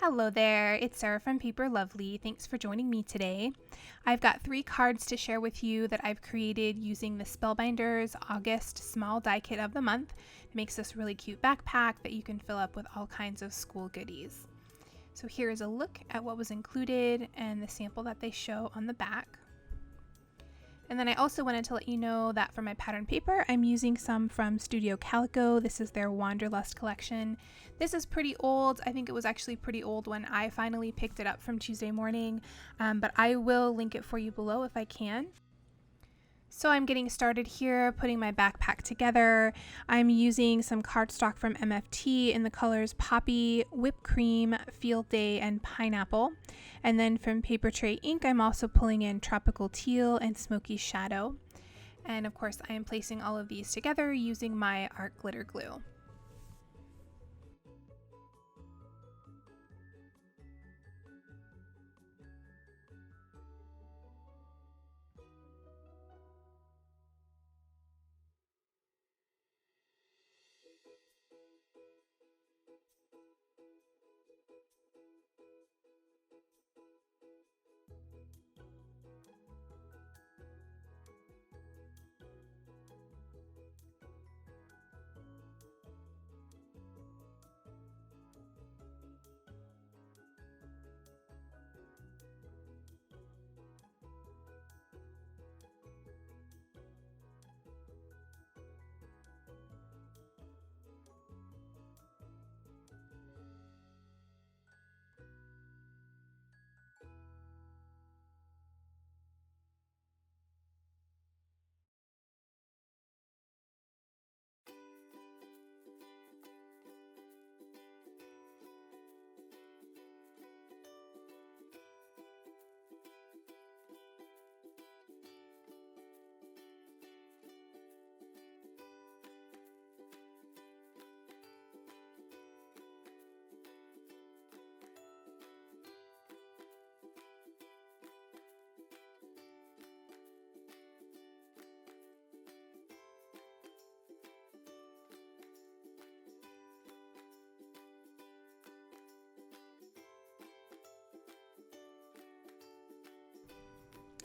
Hello there, it's Sarah from Paper Lovely. Thanks for joining me today. I've got 3 cards to share with you that I've created using the Spellbinders August Small Die Kit of the Month. It makes this really cute backpack that you can fill up with all kinds of school goodies. So here's a look at what was included and the sample that they show on the back. And then I also wanted to let you know that for my pattern paper, I'm using some from Studio Calico. This is their Wanderlust collection. This is pretty old. I think it was actually pretty old when I finally picked it up from Tuesday morning, but I will link it for you below if I can. So I'm getting started here, putting my backpack together. I'm using some cardstock from MFT in the colors Poppy, Whipped Cream, Field Day, and Pineapple. And then from Paper Tray Ink, I'm also pulling in Tropical Teal and Smoky Shadow. And of course, I am placing all of these together using my art glitter glue.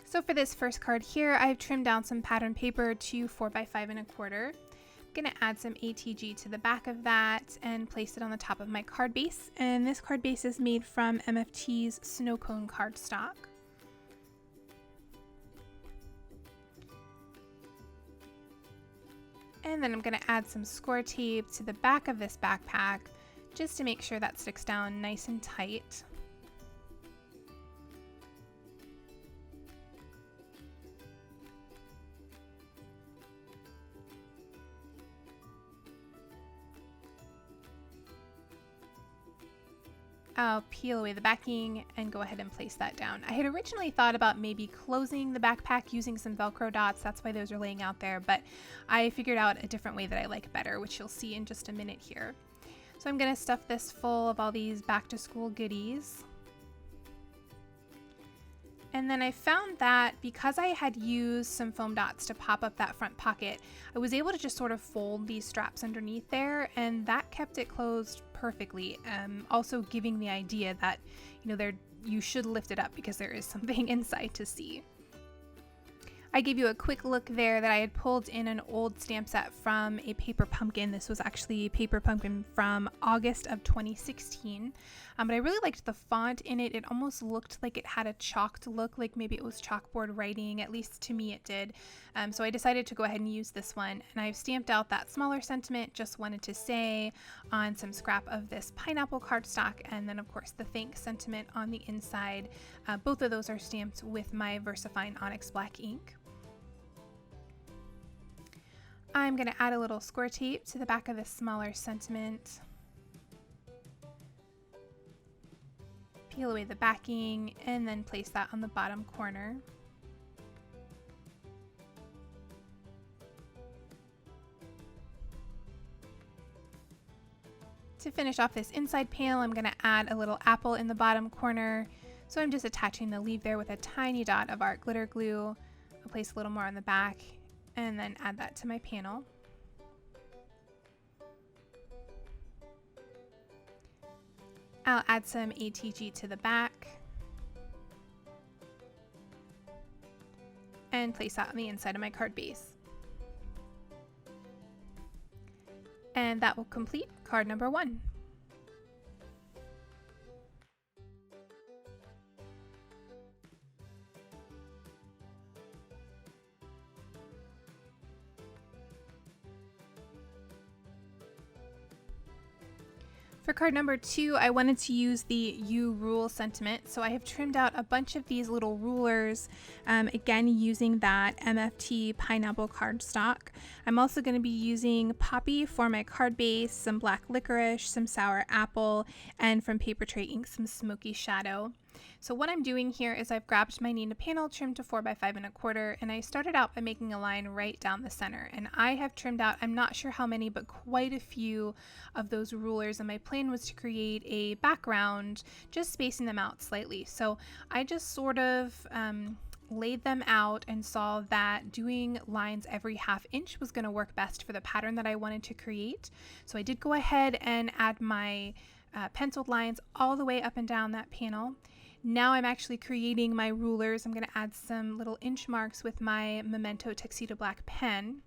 So for this first card here, I've trimmed down some pattern paper to 4x5 1/4. I'm going to add some ATG to the back of that and place it on the top of my card base. And this card base is made from MFT's Snow Cone cardstock. And then I'm going to add some Scor-Tape to the back of this backpack just to make sure that sticks down nice and tight. I'll peel away the backing and go ahead and place that down. I had originally thought about maybe closing the backpack using some Velcro dots. That's why those are laying out there, but I figured out a different way that I like better, which you'll see in just a minute here. So I'm going to stuff this full of all these back to school goodies. And then I found that because I had used some foam dots to pop up that front pocket, I was able to just sort of fold these straps underneath there, and that kept it closed perfectly. Also giving the idea that, you should lift it up because there is something inside to see. I gave you a quick look there that I had pulled in an old stamp set from a paper pumpkin. This was actually a paper pumpkin from August of 2016. But I really liked the font in it. It almost looked like it had a chalked look, like maybe it was chalkboard writing, at least to me it did. So I decided to go ahead and use this one. And I've stamped out that smaller sentiment, just wanted to say, on some scrap of this pineapple cardstock. And then of course the thanks sentiment on the inside. Both of those are stamped with my VersaFine Onyx Black ink. I'm going to add a little Scor-Tape to the back of this smaller sentiment. Peel away the backing and then place that on the bottom corner. To finish off this inside panel, I'm going to add a little apple in the bottom corner. So I'm just attaching the leaf there with a tiny dot of art glitter glue. I'll place a little more on the back and then add that to my panel. I'll add some ATG to the back and place that on the inside of my card base. And that will complete card number 1. For card number 2, I wanted to use the You Rule sentiment, so I have trimmed out a bunch of these little rulers, again using that MFT pineapple cardstock. I'm also going to be using Poppy for my card base, some black licorice, some sour apple, and from Paper Tray Ink, some smoky shadow. So what I'm doing here is I've grabbed my Nina panel trimmed to 4 by 5 1/4, and I started out by making a line right down the center, and I have trimmed out, I'm not sure how many, but quite a few of those rulers, and my plan was to create a background, just spacing them out slightly. So I just sort of laid them out and saw that doing lines every ½ inch was going to work best for the pattern that I wanted to create. So I did go ahead and add my penciled lines all the way up and down that panel. Now I'm actually creating my rulers. I'm going to add some little inch marks with my Memento Tuxedo black pen.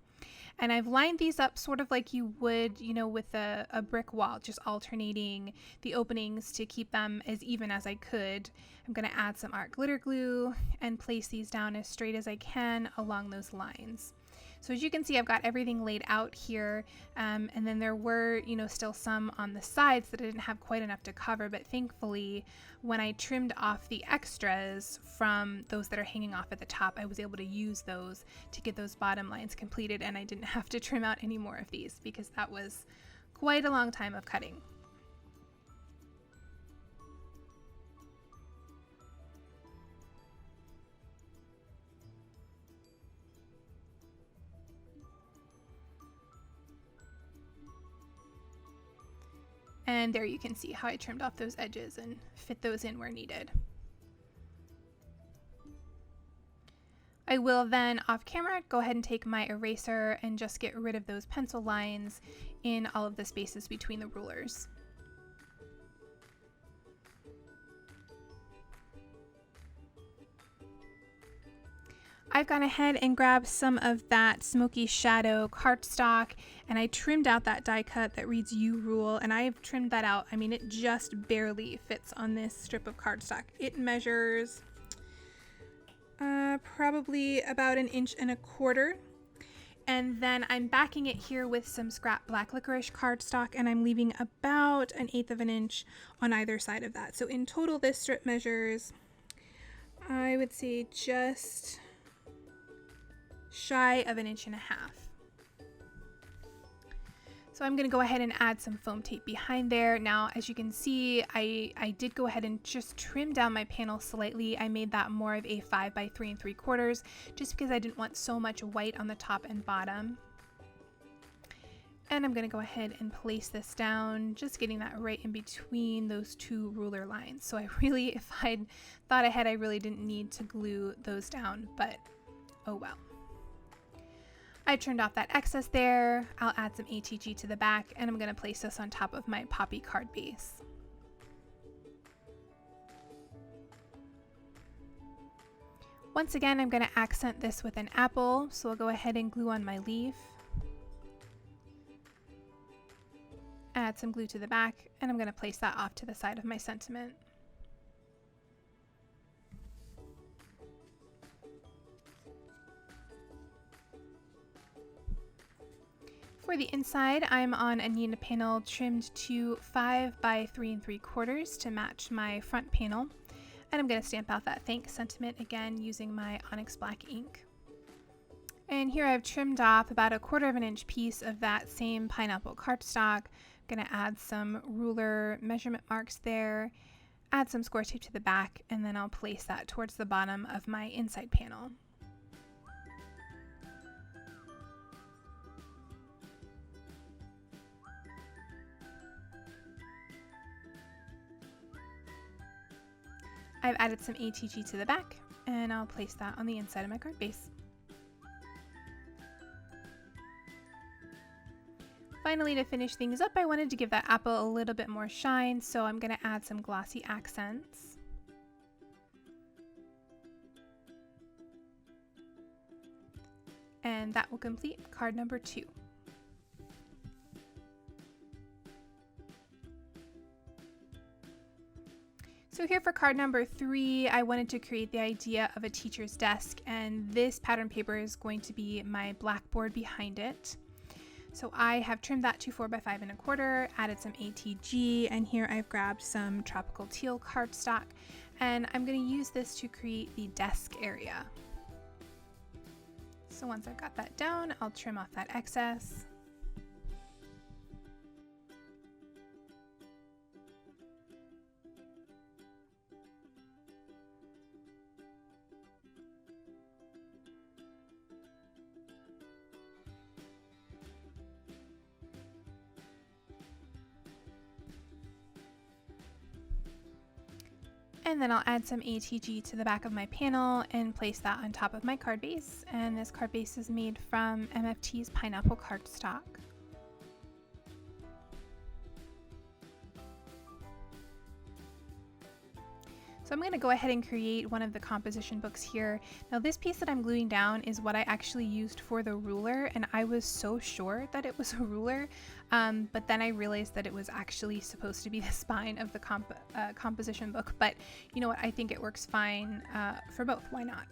And I've lined these up sort of like you would, you know, with a brick wall, just alternating the openings to keep them as even as I could. I'm going to add some art glitter glue and place these down as straight as I can along those lines. So as you can see, I've got everything laid out here, and then there were, you know, still some on the sides that I didn't have quite enough to cover, but thankfully when I trimmed off the extras from those that are hanging off at the top, I was able to use those to get those bottom lines completed, and I didn't have to trim out any more of these because that was quite a long time of cutting. And there you can see how I trimmed off those edges and fit those in where needed. I will then, off camera, go ahead and take my eraser and just get rid of those pencil lines in all of the spaces between the rulers. I've gone ahead and grabbed some of that smoky shadow cardstock, and I trimmed out that die cut that reads You Rule, and I've trimmed that out. I mean, it just barely fits on this strip of cardstock. It measures probably about 1 1/4 inches. And then I'm backing it here with some scrap black licorice cardstock, and I'm leaving about 1/8 inch on either side of that. So in total, this strip measures, I would say, just shy of 1.5 inches. So I'm going to go ahead and add some foam tape behind there. Now, as you can see, I did go ahead and just trim down my panel slightly. I made that more of a 5 by 3 3/4 just because I didn't want so much white on the top and bottom. And I'm going to go ahead and place this down, just getting that right in between those two ruler lines. So I really, if I'd thought ahead, I really didn't need to glue those down, but oh well. I trimmed off that excess there. I'll add some ATG to the back, and I'm going to place this on top of my poppy card base. Once again, I'm going to accent this with an apple, so I'll go ahead and glue on my leaf. Add some glue to the back, and I'm going to place that off to the side of my sentiment. For the inside, I'm on a Nina panel trimmed to 5 by 3 3/4 to match my front panel. And I'm going to stamp out that thanks sentiment again using my onyx black ink. And here I've trimmed off about 1/4 inch piece of that same pineapple cardstock. I'm going to add some ruler measurement marks there, add some Scor-Tape to the back, and then I'll place that towards the bottom of my inside panel. I've added some ATG to the back, and I'll place that on the inside of my card base. Finally, to finish things up, I wanted to give that apple a little bit more shine, so I'm going to add some glossy accents. And that will complete card number 2. So here for card number 3, I wanted to create the idea of a teacher's desk, and this pattern paper is going to be my blackboard behind it. So I have trimmed that to 4 by 5 1/4, added some ATG, and here I've grabbed some tropical teal cardstock, and I'm going to use this to create the desk area. So once I've got that down, I'll trim off that excess. And then I'll add some ATG to the back of my panel and place that on top of my card base. And this card base is made from MFT's pineapple cardstock. So I'm going to go ahead and create one of the composition books here. Now this piece that I'm gluing down is what I actually used for the ruler, and I was so sure that it was a ruler, but then I realized that it was actually supposed to be the spine of the composition book. But you know what, I think it works fine for both. Why not?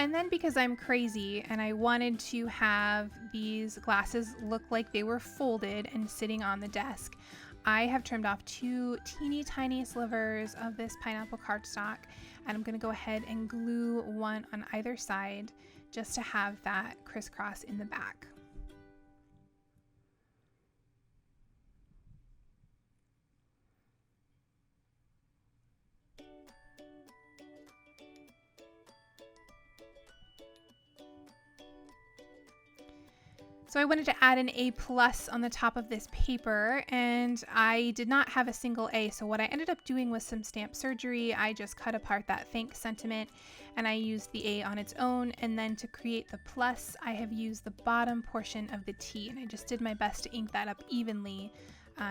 And then because I'm crazy and I wanted to have these glasses look like they were folded and sitting on the desk, I have trimmed off 2 teeny tiny slivers of this pineapple cardstock, and I'm going to go ahead and glue one on either side just to have that crisscross in the back. So I wanted to add an A+ on the top of this paper, and I did not have a single A, so what I ended up doing was some stamp surgery. I just cut apart that thanks sentiment and I used the A on its own, and then to create the plus I have used the bottom portion of the T, and I just did my best to ink that up evenly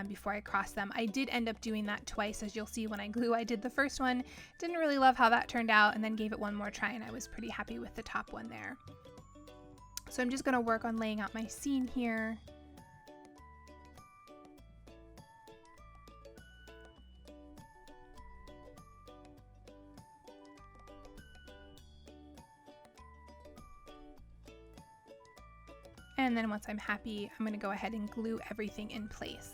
before I crossed them. I did end up doing that twice, as you'll see when I glue. I did the first one, didn't really love how that turned out, and then gave it one more try, and I was pretty happy with the top one there. So I'm just going to work on laying out my scene here. And then once I'm happy, I'm going to go ahead and glue everything in place.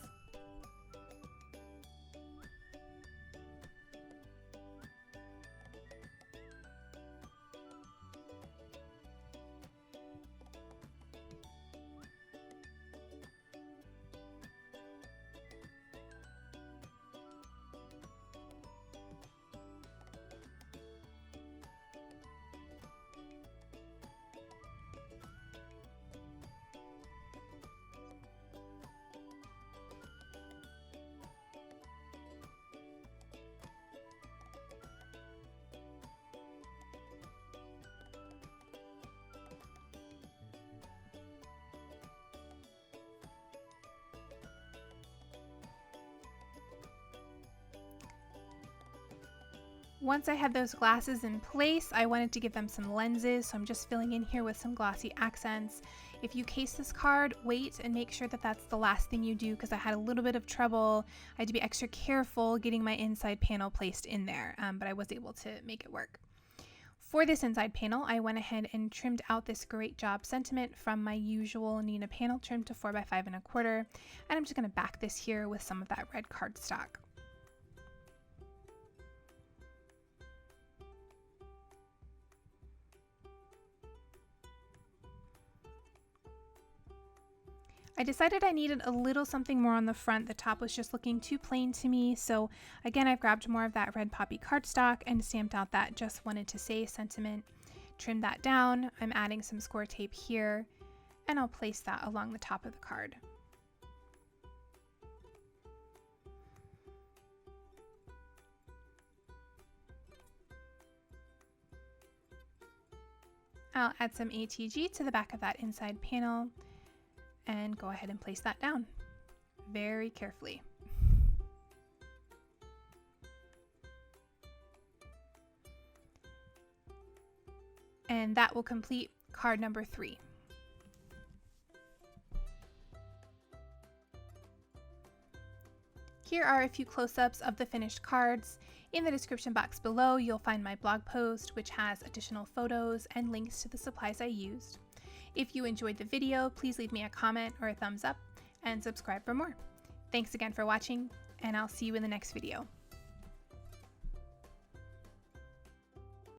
Once I had those glasses in place, I wanted to give them some lenses, so I'm just filling in here with some glossy accents. If you case this card, wait and make sure that that's the last thing you do, because I had a little bit of trouble. I had to be extra careful getting my inside panel placed in there, but I was able to make it work. For this inside panel, I went ahead and trimmed out this great job sentiment from my usual Nina panel trim to 4 by 5 1/4, and I'm just going to back this here with some of that red cardstock. I decided I needed a little something more on the front. The top was just looking too plain to me, so again I've grabbed more of that red poppy cardstock and stamped out that just wanted to say sentiment. Trimmed that down. I'm adding some Scor-Tape here, and I'll place that along the top of the card. I'll add some ATG to the back of that inside panel and go ahead and place that down very carefully. And that will complete card number 3. Here are a few close-ups of the finished cards. In the description box below, you'll find my blog post, which has additional photos and links to the supplies I used. If you enjoyed the video, please leave me a comment or a thumbs up and subscribe for more. Thanks again for watching, and I'll see you in the next video.